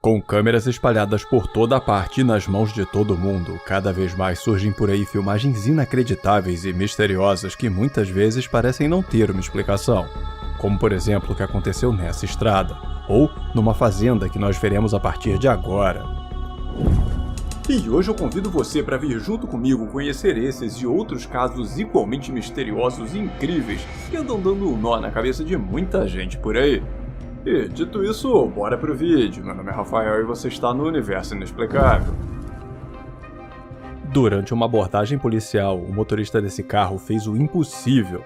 Com câmeras espalhadas por toda a parte e nas mãos de todo mundo, cada vez mais surgem por aí filmagens inacreditáveis e misteriosas que muitas vezes parecem não ter uma explicação. Como por exemplo o que aconteceu nessa estrada, ou numa fazenda que nós veremos a partir de agora. E hoje eu convido você para vir junto comigo conhecer esses e outros casos igualmente misteriosos e incríveis que andam dando um nó na cabeça de muita gente por aí. E, dito isso, bora pro vídeo. Meu nome é Rafael e você está no Universo Inexplicável. Durante uma abordagem policial, o motorista desse carro fez o impossível.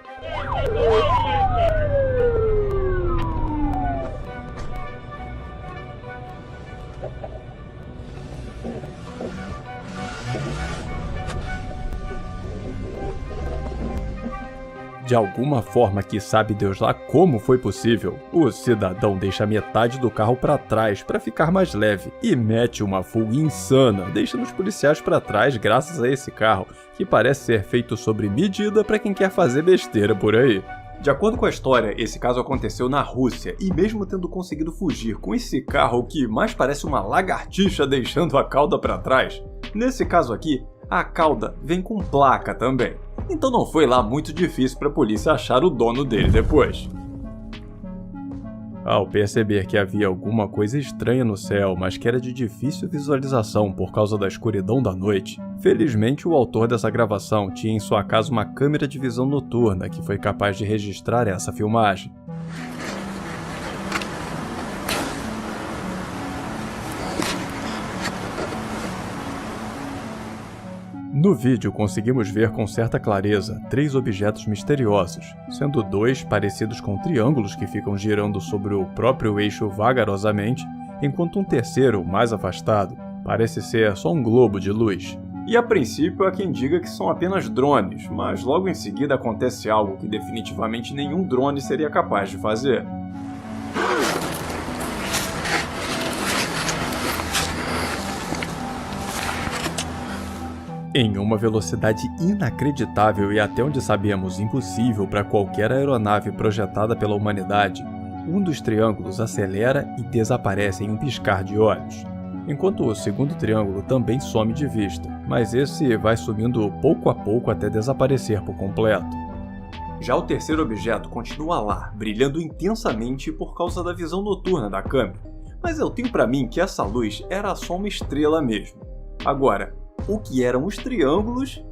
De alguma forma que sabe Deus lá como foi possível, o cidadão deixa metade do carro para trás para ficar mais leve e mete uma fuga insana, deixando os policiais para trás graças a esse carro, que parece ser feito sobre medida para quem quer fazer besteira por aí. De acordo com a história, esse caso aconteceu na Rússia e mesmo tendo conseguido fugir com esse carro que mais parece uma lagartixa deixando a cauda para trás, nesse caso aqui, a cauda vem com placa também. Então não foi lá muito difícil para a polícia achar o dono dele depois. Ao perceber que havia alguma coisa estranha no céu, mas que era de difícil visualização por causa da escuridão da noite, felizmente o autor dessa gravação tinha em sua casa uma câmera de visão noturna que foi capaz de registrar essa filmagem. No vídeo conseguimos ver com certa clareza 3 objetos misteriosos, sendo 2 parecidos com triângulos que ficam girando sobre o próprio eixo vagarosamente, enquanto um terceiro, mais afastado, parece ser só um globo de luz. E a princípio há quem diga que são apenas drones, mas logo em seguida acontece algo que definitivamente nenhum drone seria capaz de fazer. Em uma velocidade inacreditável e até onde sabemos impossível para qualquer aeronave projetada pela humanidade, um dos triângulos acelera e desaparece em um piscar de olhos, enquanto o segundo triângulo também some de vista, mas esse vai sumindo pouco a pouco até desaparecer por completo. Já o terceiro objeto continua lá, brilhando intensamente por causa da visão noturna da câmera, mas eu tenho para mim que essa luz era só uma estrela mesmo. Agora, o que eram os triângulos?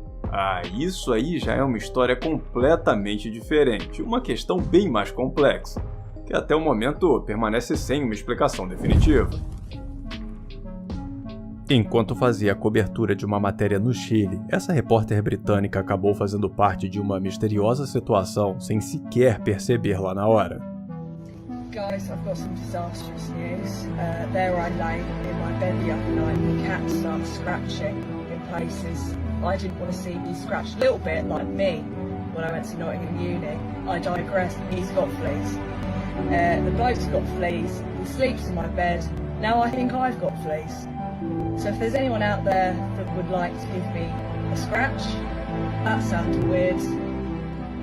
Isso aí já é uma história completamente diferente, uma questão bem mais complexa, que até o momento permanece sem uma explicação definitiva. Enquanto fazia a cobertura de uma matéria no Chile, essa repórter britânica acabou fazendo parte de uma misteriosa situação sem sequer perceber lá na hora. Guys, I've got some disastrous news. There I lay in my bed the other night and the cat started scratching in places I didn't want to see me scratch. A little bit like me when I went to Nottingham Uni. I digress, he's got fleas. The bloke's got fleas, he sleeps in my bed. Now I think I've got fleas. So if there's anyone out there that would like to give me a scratch, that sounded weird.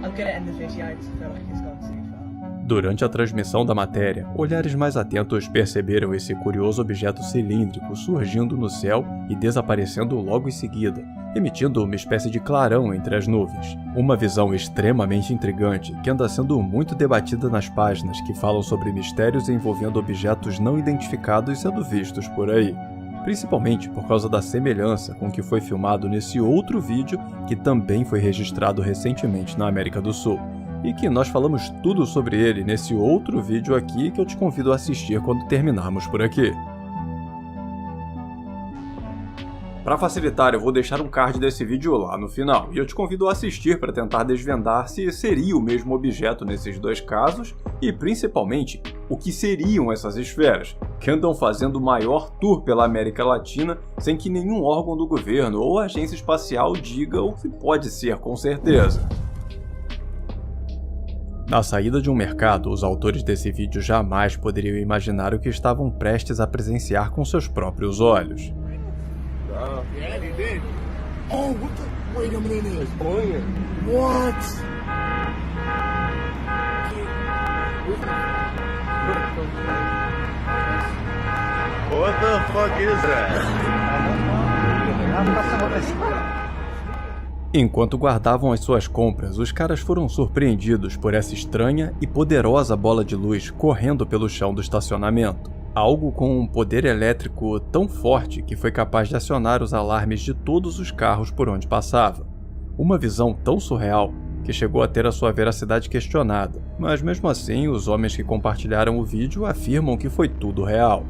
I'm going to end the video because I feel like it's gone too far. Durante a transmissão da matéria, olhares mais atentos perceberam esse curioso objeto cilíndrico surgindo no céu e desaparecendo logo em seguida, emitindo uma espécie de clarão entre as nuvens. Uma visão extremamente intrigante que anda sendo muito debatida nas páginas que falam sobre mistérios envolvendo objetos não identificados sendo vistos por aí. Principalmente por causa da semelhança com o que foi filmado nesse outro vídeo que também foi registrado recentemente na América do Sul. E que nós falamos tudo sobre ele nesse outro vídeo aqui que eu te convido a assistir quando terminarmos por aqui. Para facilitar, eu vou deixar um card desse vídeo lá no final, e eu te convido a assistir para tentar desvendar se seria o mesmo objeto nesses dois casos, e principalmente, o que seriam essas esferas, que andam fazendo o maior tour pela América Latina sem que nenhum órgão do governo ou agência espacial diga o que pode ser com certeza. Na saída de um mercado, os autores desse vídeo jamais poderiam imaginar o que estavam prestes a presenciar com seus próprios olhos. Yeah, they did. Oh, what the? Wait a minute. It's boiling. What? What the fuck is that? Enquanto guardavam as suas compras, os caras foram surpreendidos por essa estranha e poderosa bola de luz correndo pelo chão do estacionamento. Algo com um poder elétrico tão forte que foi capaz de acionar os alarmes de todos os carros por onde passava. Uma visão tão surreal que chegou a ter a sua veracidade questionada, mas mesmo assim os homens que compartilharam o vídeo afirmam que foi tudo real.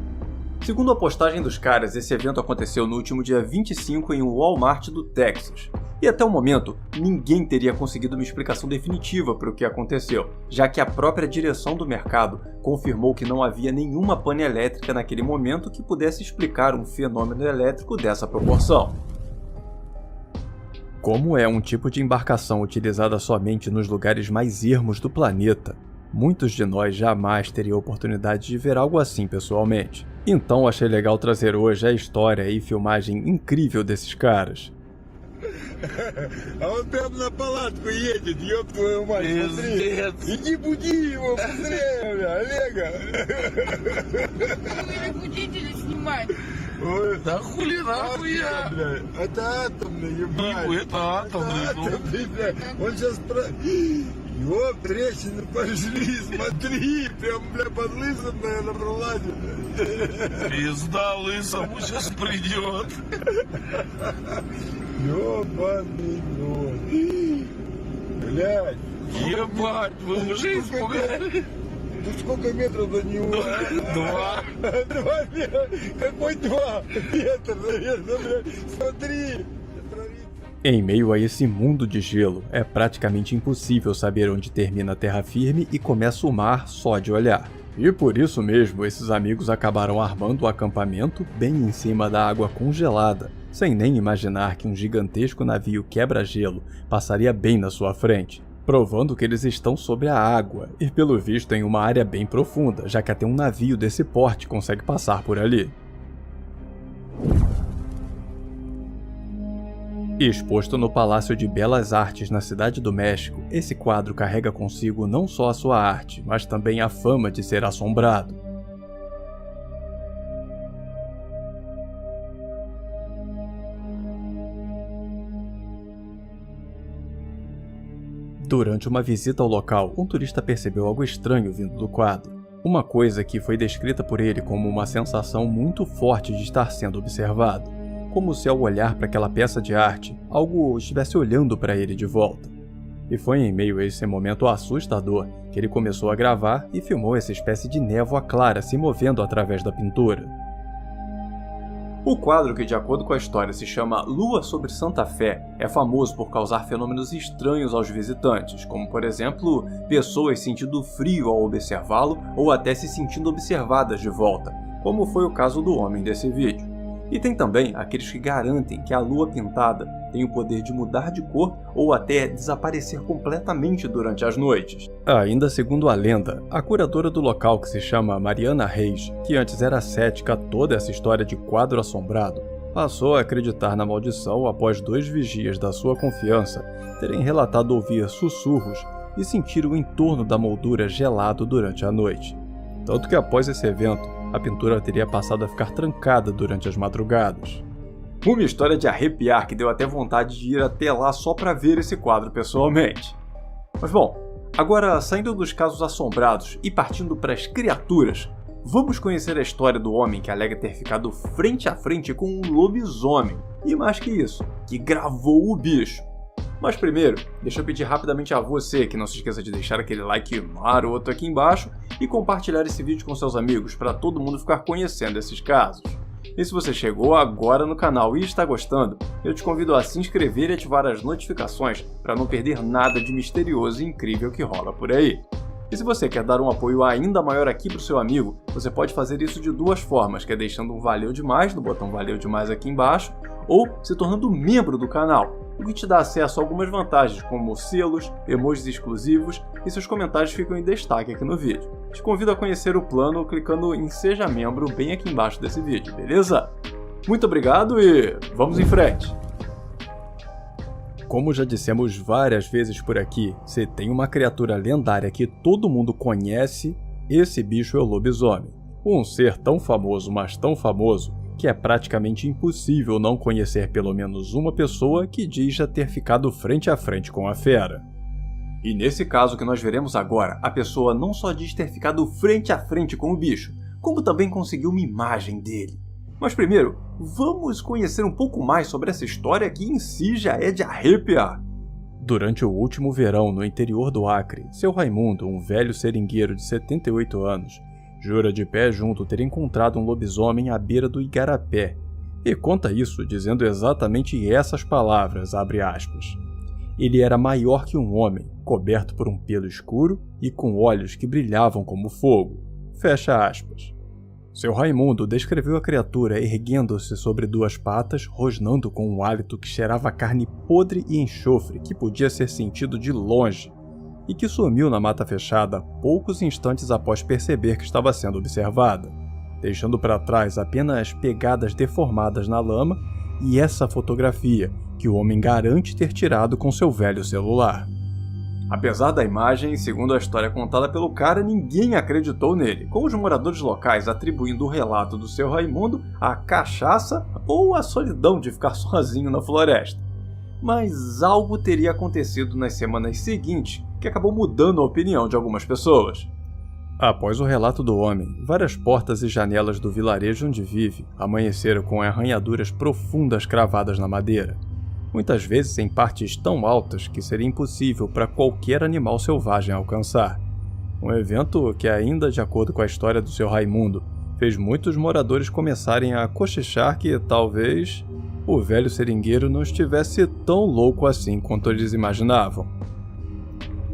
Segundo a postagem dos caras, esse evento aconteceu no último dia 25 em um Walmart do Texas. E até o momento, ninguém teria conseguido uma explicação definitiva para o que aconteceu, já que a própria direção do mercado confirmou que não havia nenhuma pane elétrica naquele momento que pudesse explicar um fenômeno elétrico dessa proporção. Como é um tipo de embarcação utilizada somente nos lugares mais ermos do planeta, muitos de nós jamais teriam a oportunidade de ver algo assim pessoalmente. Então achei legal trazer hoje a história e filmagem incrível desses caras. А он прям на палатку едет, ёб твою мать, смотри. Иди буди его, быстрее, бля, Олега. Вы будете снимать? Ой, Да хули нахуй я? бля, это атомный, ебать. Это атомный, ну. Атомный, бля, он сейчас про... Ёб, трещины пошли, смотри, прям, бля, под лысым, наверное, пролазит. Пизда лысому сейчас придет. Ёбаный ноль. Блядь. Ебать, вы уже испугали? Тут сколько метров до него? 2. 2 метра? Какой 2 метра, наверное, блядь? Смотри. Em meio a esse mundo de gelo, é praticamente impossível saber onde termina a terra firme e começa o mar só de olhar. E por isso mesmo, esses amigos acabaram armando o acampamento bem em cima da água congelada, sem nem imaginar que um gigantesco navio quebra-gelo passaria bem na sua frente, provando que eles estão sobre a água e, pelo visto, em uma área bem profunda, já que até um navio desse porte consegue passar por ali. Exposto no Palácio de Belas Artes na Cidade do México, esse quadro carrega consigo não só a sua arte, mas também a fama de ser assombrado. Durante uma visita ao local, um turista percebeu algo estranho vindo do quadro. Uma coisa que foi descrita por ele como uma sensação muito forte de estar sendo observado. Como se ao olhar para aquela peça de arte, algo estivesse olhando para ele de volta. E foi em meio a esse momento assustador que ele começou a gravar e filmou essa espécie de névoa clara se movendo através da pintura. O quadro, que de acordo com a história se chama Lua sobre Santa Fé, é famoso por causar fenômenos estranhos aos visitantes, como por exemplo, pessoas sentindo frio ao observá-lo ou até se sentindo observadas de volta, como foi o caso do homem desse vídeo. E tem também aqueles que garantem que a lua pintada tem o poder de mudar de cor ou até desaparecer completamente durante as noites. Ainda segundo a lenda, a curadora do local, que se chama Mariana Reis, que antes era cética a toda essa história de quadro assombrado, passou a acreditar na maldição após 2 vigias da sua confiança terem relatado ouvir sussurros e sentir o entorno da moldura gelado durante a noite. Tanto que após esse evento, a pintura teria passado a ficar trancada durante as madrugadas. Uma história de arrepiar que deu até vontade de ir até lá só para ver esse quadro pessoalmente. Mas bom, agora saindo dos casos assombrados e partindo para as criaturas, vamos conhecer a história do homem que alega ter ficado frente a frente com um lobisomem. E mais que isso, que gravou o bicho. Mas primeiro, deixa eu pedir rapidamente a você que não se esqueça de deixar aquele like maroto aqui embaixo e compartilhar esse vídeo com seus amigos para todo mundo ficar conhecendo esses casos. E se você chegou agora no canal e está gostando, eu te convido a se inscrever e ativar as notificações para não perder nada de misterioso e incrível que rola por aí. E se você quer dar um apoio ainda maior aqui para o seu amigo, você pode fazer isso de 2 formas, que é deixando um valeu demais no botão valeu demais aqui embaixo, ou se tornando membro do canal, o que te dá acesso a algumas vantagens, como selos, emojis exclusivos e seus comentários ficam em destaque aqui no vídeo. Te convido a conhecer o plano clicando em Seja Membro bem aqui embaixo desse vídeo, beleza? Muito obrigado e vamos em frente! Como já dissemos várias vezes por aqui, se tem uma criatura lendária que todo mundo conhece, esse bicho é o lobisomem. Um ser tão famoso, mas tão famoso, que é praticamente impossível não conhecer pelo menos uma pessoa que diz já ter ficado frente a frente com a fera. E nesse caso que nós veremos agora, a pessoa não só diz ter ficado frente a frente com o bicho, como também conseguiu uma imagem dele. Mas primeiro, vamos conhecer um pouco mais sobre essa história que em si já é de arrepiar. Durante o último verão no interior do Acre, seu Raimundo, um velho seringueiro de 78 anos, jura de pé junto ter encontrado um lobisomem à beira do igarapé, e conta isso dizendo exatamente essas palavras, abre aspas. Ele era maior que um homem, coberto por um pelo escuro e com olhos que brilhavam como fogo, fecha aspas. Seu Raimundo descreveu a criatura erguendo-se sobre duas patas, rosnando com um hálito que cheirava carne podre e enxofre que podia ser sentido de longe, e que sumiu na mata fechada poucos instantes após perceber que estava sendo observada, deixando para trás apenas pegadas deformadas na lama e essa fotografia que o homem garante ter tirado com seu velho celular. Apesar da imagem, segundo a história contada pelo cara, ninguém acreditou nele, com os moradores locais atribuindo o relato do seu Raimundo à cachaça ou à solidão de ficar sozinho na floresta. Mas algo teria acontecido nas semanas seguintes que acabou mudando a opinião de algumas pessoas. Após o relato do homem, várias portas e janelas do vilarejo onde vive amanheceram com arranhaduras profundas cravadas na madeira, muitas vezes em partes tão altas que seria impossível para qualquer animal selvagem alcançar. Um evento que, ainda de acordo com a história do seu Raimundo, fez muitos moradores começarem a cochichar que, talvez, o velho seringueiro não estivesse tão louco assim quanto eles imaginavam.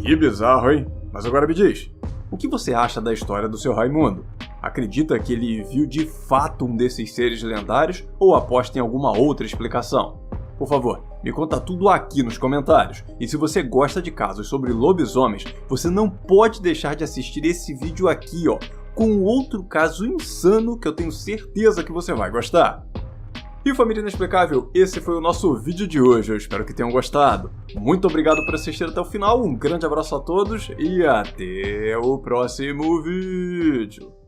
Que bizarro, hein? Mas agora me diz, o que você acha da história do seu Raimundo? Acredita que ele viu de fato um desses seres lendários ou aposta em alguma outra explicação? Por favor, me conta tudo aqui nos comentários. E se você gosta de casos sobre lobisomens, você não pode deixar de assistir esse vídeo aqui, com outro caso insano que eu tenho certeza que você vai gostar. E família inexplicável, esse foi o nosso vídeo de hoje, eu espero que tenham gostado. Muito obrigado por assistir até o final, um grande abraço a todos e até o próximo vídeo.